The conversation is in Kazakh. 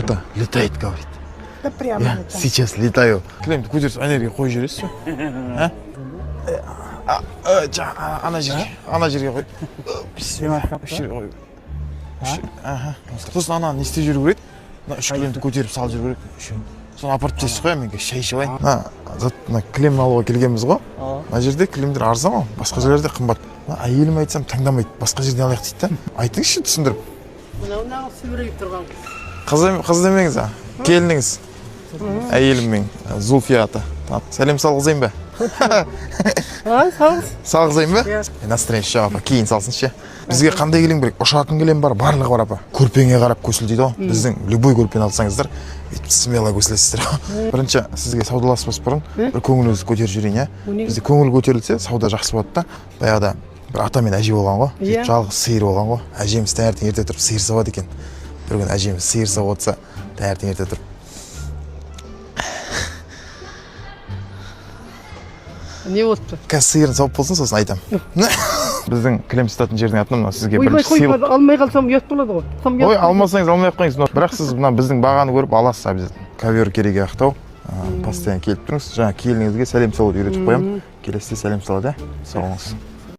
будто летает, говорит. Да прямо. Я сейчас летаю. Кілемді көтеріп энергия қойып жібересіз бе? Ана жерге қой. Сосын ананы не істеп жүру керек? Мына 3 кілемді көтеріп салып жүру керек. Соны апарып тастайсыз ғой, менге шай ішіп алайын. Мына кілем алуға келгенбіз ғой. Мына жерде кілемдер арзан ғой, басқа жерлерде қымбат. Әйелім айтсам таңдамайды, басқа жерден алайық дейді да. Айтыңызшы түсіндіріп. Мынау сүмірейіп тұрған. Қыз демеңіз, келініңіз. Әйелім мен, Зульфия ата. Сәлем салғызайын ба? Салғызайын ба? Настроение ше апа, кейін салсыншы. Бізге қандай кілем керек? Ұшатын кілем бар, барлығы бар апа. Көрпеңе қарап көсілдейді ғой. Біздің любой көрпені алсаңыздар, смело көсілесіздер. Бірінші сізге саудаласпас бұрын бір көңіліңізді көтеріп жүрейін, иә? Бізде көңіл көтерілсе, сауда жақсы болады да. Баяғыда бір ата мен әже болған ғой. Жалғыз сиыр болған ғой. Әжеміз таңертең ерте тұрып сиыр сауады екен. Бір күн әжеміз сиыр сауып отырса, таңертең ерте тұрып не болыпты? Қазір сиырын сауып болсын, сосын айтам. Біздің кілем сататын жердің атынан мына сізге бірінші сыйлық. Алмай қалсам ұят болады ғой. Ой, алмасаңыз алмай-ақ қойыңыз. Бірақ сіз мына біздің бағаны көріп аласыз обязательно. Ковер керек ақтау. Постоянно келіп тұрыңыз. Жаңа келініңізге сәлем салуды үйретіп қоямын. Келесіде сәлем салады, сау болыңыз.